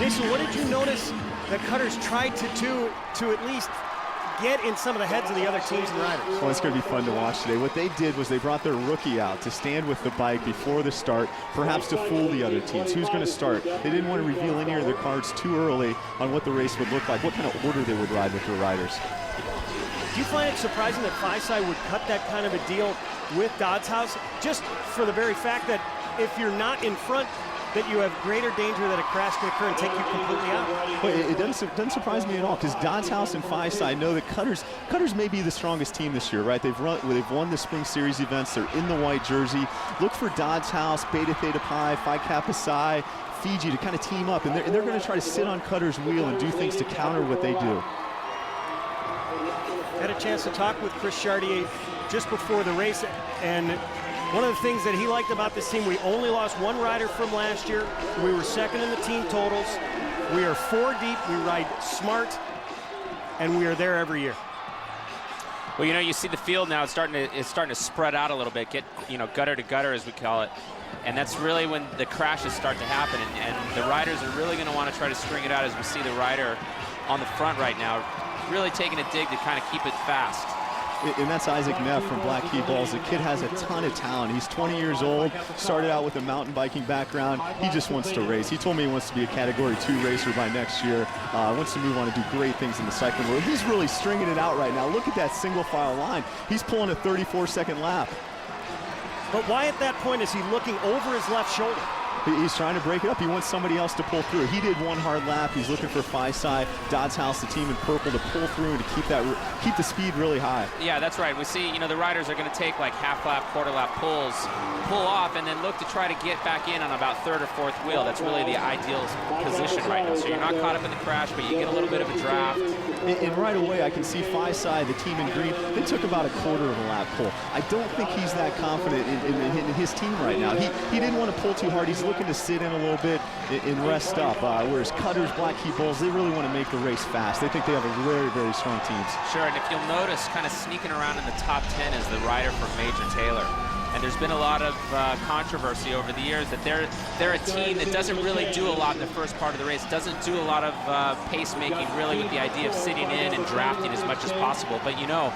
Jason, what did you notice that Cutter's tried to do to at least get in some of the heads of the other teams and riders? Well, it's going to be fun to watch today. What they did was they brought their rookie out to stand with the bike before the start, perhaps to fool the other teams. Who's going to start? They didn't want to reveal any of their cards too early on what the race would look like, what kind of order they would ride with their riders. Do you find it surprising that FiSi would cut that kind of a deal with Dodds House, just for the very fact that if you're not in front, that you have greater danger that a crash can occur and take you completely out? Well, it doesn't surprise me at all, because Dodds House and FiSi know that Cutters may be the strongest team this year, right? They've won the Spring Series events. They're in the white jersey. Look for Dodds House, Beta Theta Pi, Phi Kappa Psi, Fiji to kind of team up, and they're going to try to sit on Cutter's wheel and do things to counter what they do. Had a chance to talk with Chris Chartier just before the race, and one of the things that he liked about this team, we only lost one rider from last year. We were second in the team totals. We are 4 deep, we ride smart, and we are there every year. Well, you know, you see the field now, it's starting to spread out a little bit, get, you know, gutter to gutter, as we call it. And that's really when the crashes start to happen, and the riders are really going to want to try to string it out, as we see the rider on the front right now, really taking a dig to kind of keep it fast. And that's Isaac Neff from Black Key Balls. The kid has a ton of talent. He's 20 years old, started out with a mountain biking background. He just wants to race. He told me he wants to be a Category 2 racer by next year. Wants to move on to do great things in the cycling world. He's really stringing it out right now. Look at that single file line. He's pulling a 34-second lap. But why at that point is he looking over his left shoulder? He's trying to break it up. He wants somebody else to pull through. He did one hard lap. He's looking for FiSi, Dodds House, the team in purple, to pull through and to keep the speed really high. Yeah, that's right. We see, you know, the riders are going to take like half lap, quarter lap pulls, pull off, and then look to try to get back in on about third or fourth wheel. That's really the ideal position right now. So you're not caught up in the crash, but you get a little bit of a draft. And right away, I can see FiSi, the team in green, they took about a quarter of a lap pull. I don't think he's that confident in his team right now. He didn't want to pull too hard. He's looking to sit in a little bit and rest up, whereas Cutters, Black Key Bulls, they really want to make the race fast. They think they have a very, very strong team. Sure, and if you'll notice, kind of sneaking around in the top 10 is the rider from Major Taylor. And there's been a lot of controversy over the years that they're a team that doesn't really do a lot in the first part of the race, doesn't do a lot of pace making really, with the idea of sitting in and drafting as much as possible. But you know,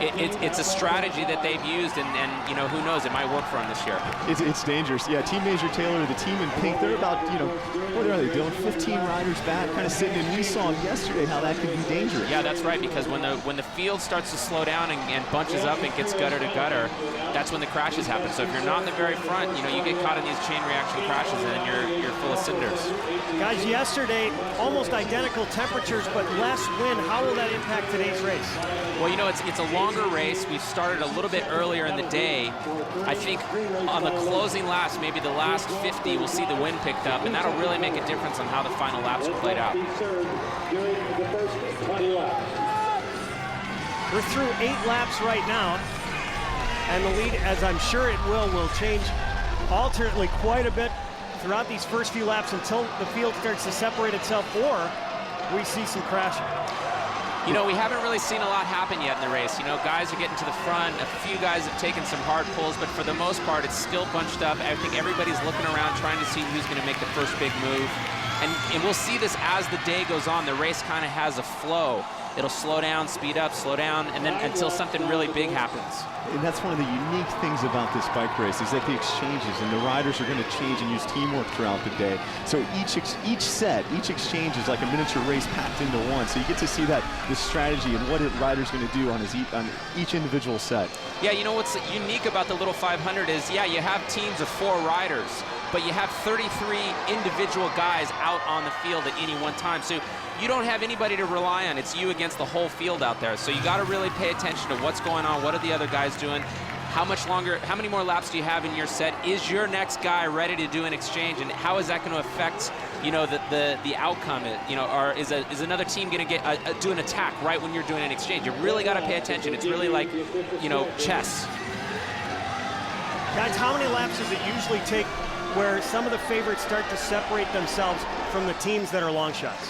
it's a strategy that they've used, and you know, who knows, it might work for them this year. It's dangerous. Yeah, Team Major Taylor, the team in pink, they're about, you know, what are they doing? 15 riders back, kind of sitting in. We saw yesterday how that could be dangerous. Yeah, that's right, because when the field starts to slow down and bunches up and gets gutter to gutter, that's when the crashes happen. So if you're not in the very front, you know, you get caught in these chain reaction crashes, and then you're full of cinders. Guys, yesterday, almost identical temperatures, but less wind. How will that impact today's race? Well, you know, it's a longer race. We've started a little bit earlier in the day. I think on the closing laps, maybe the last 50, we'll see the wind picked up, and that'll really make a difference on how the final laps are played out. We're through 8 laps right now, and the lead, as I'm sure it will change alternately quite a bit throughout these first few laps until the field starts to separate itself, or we see some crashing. You know, we haven't really seen a lot happen yet in the race. You know, guys are getting to the front. A few guys have taken some hard pulls, but for the most part, it's still bunched up. I think everybody's looking around trying to see who's going to make the first big move. And we'll see this as the day goes on. The race kind of has a flow. It'll slow down, speed up, slow down, and then until something really big happens. And that's one of the unique things about this bike race, is that the exchanges and the riders are going to change and use teamwork throughout the day. So each exchange is like a miniature race packed into one. So you get to see that the strategy and what a rider's going to do on each individual set. Yeah, you know what's unique about the Little 500 is, yeah, you have teams of 4 riders, but you have 33 individual guys out on the field at any one time. So you don't have anybody to rely on. It's you against the whole field out there. So you got to really pay attention to what's going on. What are the other guys doing? How much longer, how many more laps do you have in your set? Is your next guy ready to do an exchange? And how is that going to affect, you know, the outcome? You know, or is another team going to do an attack right when you're doing an exchange? You really got to pay attention. It's really like, you know, chess. Guys, how many laps does it usually take where some of the favorites start to separate themselves from the teams that are long shots?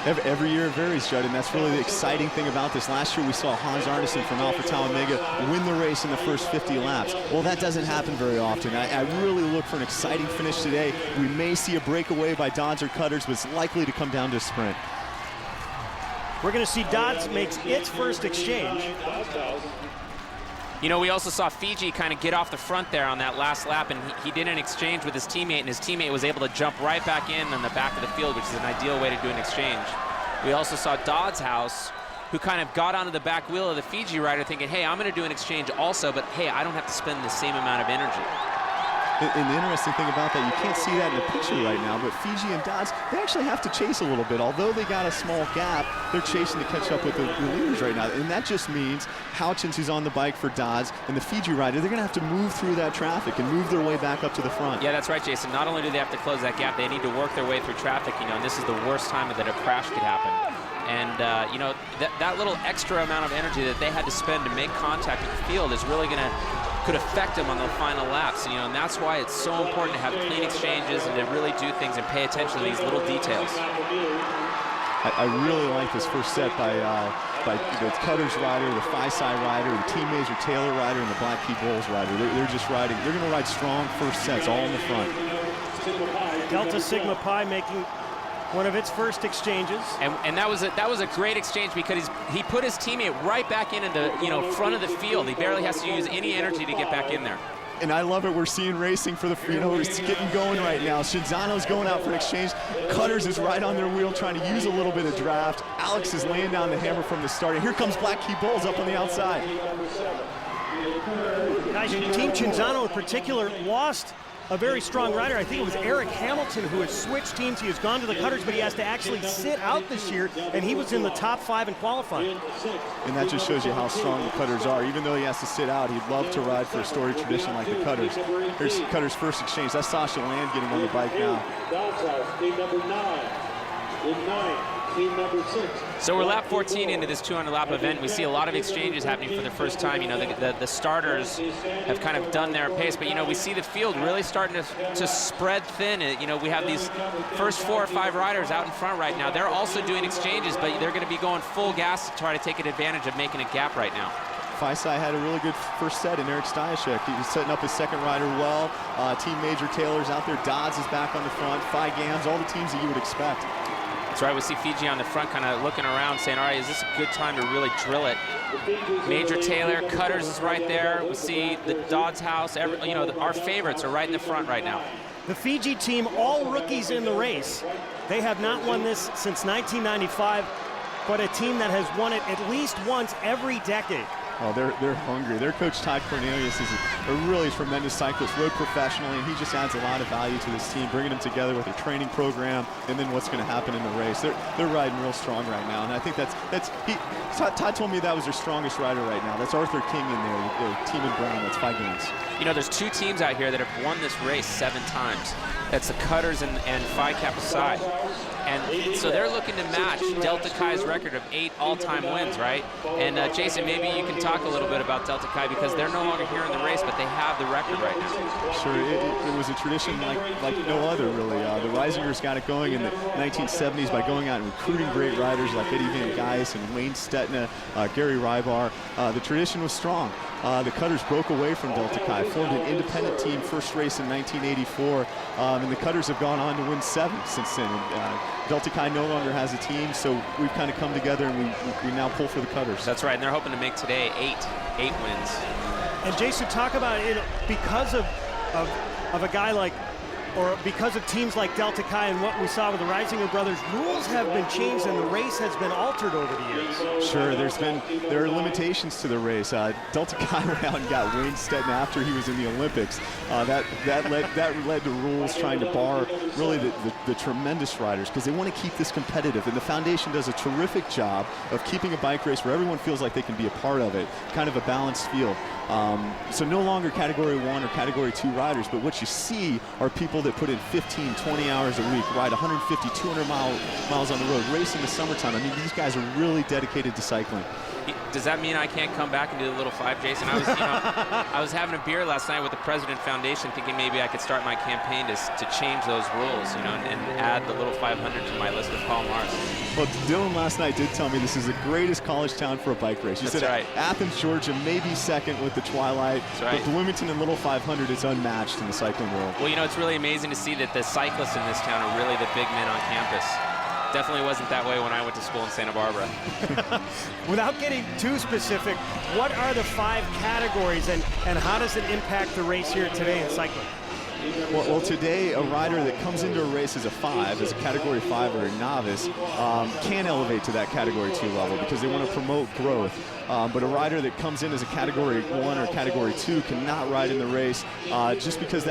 Every year it varies, Judd, and that's really the exciting thing about this. Last year we saw Hans Arneson from Alpha Tau Omega win the race in the first 50 laps. Well, that doesn't happen very often. I really look for an exciting finish today. We may see a breakaway by Dodds or Cutters, but it's likely to come down to a sprint. We're going to see Dodds makes its first exchange. You know, we also saw Fiji kind of get off the front there on that last lap, and he did an exchange with his teammate, and his teammate was able to jump right back in on the back of the field, which is an ideal way to do an exchange. We also saw Dodds House, who kind of got onto the back wheel of the Fiji rider thinking, hey, I'm going to do an exchange also, but hey, I don't have to spend the same amount of energy. And the interesting thing about that, you can't see that in the picture right now, but Fiji and Dodds, they actually have to chase a little bit. Although they got a small gap, they're chasing to catch up with the leaders right now. And that just means Houchins, who's on the bike for Dodds, and the Fiji rider, they're going to have to move through that traffic and move their way back up to the front. Yeah, that's right, Jason. Not only do they have to close that gap, they need to work their way through traffic, you know, and this is the worst time that a crash could happen. And, you know, that little extra amount of energy that they had to spend to make contact with the field is really could affect them on the final laps, you know, and that's why it's so important to have clean exchanges and to really do things and pay attention to these little details. I really like this first set by the Cutters rider, the Phi-Psi rider, the Team Major Taylor rider, and the Black Key Bowls rider. They're just riding. They're going to ride strong first sets all in the front. Delta Sigma Pi making one of its first exchanges. And that was a great exchange because he put his teammate right back into the front of the field. He barely has to use any energy to get back in there. And I love it. We're seeing racing for the, it's getting going right now. Shinzano's going out for an exchange. Cutters is right on their wheel trying to use a little bit of draft. Alex is laying down the hammer from the start. And here comes Black Key Bowls up on the outside. Guys, Team Shinzano in particular lost a very strong rider. I think it was Eric Hamilton who has switched teams. He has gone to the Cutters, but he has to actually sit out this year, and he was in the top 5 in qualifying. And that just shows you how strong the Cutters are. Even though he has to sit out, he'd love to ride for a storied tradition like the Cutters. Here's Cutters' first exchange. That's Sasha Land getting on the bike now. Team number 9. In 9. Team number 6. So we're lap 14 into this 200-lap event. We see a lot of exchanges happening for the first time. You know, the starters have kind of done their pace, but, you know, we see the field really starting to spread thin. You know, we have these first 4 or 5 riders out in front right now. They're also doing exchanges, but they're going to be going full gas to try to take advantage of making a gap right now. Phi-Psi had a really good first set in Eric Stashek. He's setting up his second rider well. Team Major Taylor's out there. Dodds is back on the front. Phi Gams, all the teams that you would expect. That's right, we see Fiji on the front kind of looking around saying, all right, is this a good time to really drill it? Major Taylor, Cutters is right there. We see the Dodds House. Our favorites are right in the front right now. The Fiji team, all rookies in the race. They have not won this since 1995, but a team that has won it at least once every decade. Oh, they're hungry. Their coach, Todd Cornelius, is a really tremendous cyclist, rode professionally, and he just adds a lot of value to this team, bringing them together with their training program and then what's going to happen in the race. They're riding real strong right now, and I think Todd told me that was their strongest rider right now. That's Arthur King in there, team in brown. That's 5 games. You know, there's 2 teams out here that have won this race 7 times. That's the Cutters and Phi Kappa Psi. And so they're looking to match Delta Chi's record of 8 all-time wins, right? And Jason, maybe you can talk a little bit about Delta Chi because they're no longer here in the race, but they have the record right now. Sure, it was a tradition like no other, really. The Risingers got it going in the 1970s by going out and recruiting great riders like Eddie Van Gijs and Wayne Stetna, Gary Rybar. The tradition was strong. The Cutters broke away from Delta Chi, formed an independent team, first race in 1984, and the Cutters have gone on to win 7 since then. And, Delta Chi no longer has a team, so we've kind of come together and we now pull for the Cutters. That's right, and they're hoping to make today 8 wins. And Jason, talk about it because of a guy like, or because of teams like Delta Chi and what we saw with the Reisinger brothers, rules have been changed and the race has been altered over the years. Sure, there are limitations to the race. Delta Chi went out and got Wayne Stetna after he was in the Olympics. That led to rules trying to bar really the tremendous riders because they want to keep this competitive. And the foundation does a terrific job of keeping a bike race where everyone feels like they can be a part of it, kind of a balanced field. So no longer Category 1 or Category 2 riders, but what you see are people that put in 15, 20 hours a week, ride 150, 200 miles on the road, race in the summertime. I mean, these guys are really dedicated to cycling. Does that mean I can't come back and do the little 5, Jason? I was, I was having a beer last night with the President Foundation, thinking maybe I could start my campaign to change those rules, and add the little 500 to my list of Paul Mars. Well, Dylan last night did tell me this is the greatest college town for a bike race. You That's said right. Athens, Georgia, maybe second with the Twilight, That's right. but Bloomington and Little 500 is unmatched in the cycling world. Well, it's really amazing to see that the cyclists in this town are really the big men on campus. Definitely wasn't that way when I went to school in Santa Barbara. Without getting too specific, what are the 5 categories, and how does it impact the race here today in cycling? Well, today, a rider that comes into a race as a 5, as a Category 5 or a novice, can elevate to that Category 2 level because they want to promote growth. But a rider that comes in as a Category 1 or Category 2 cannot ride in the race just because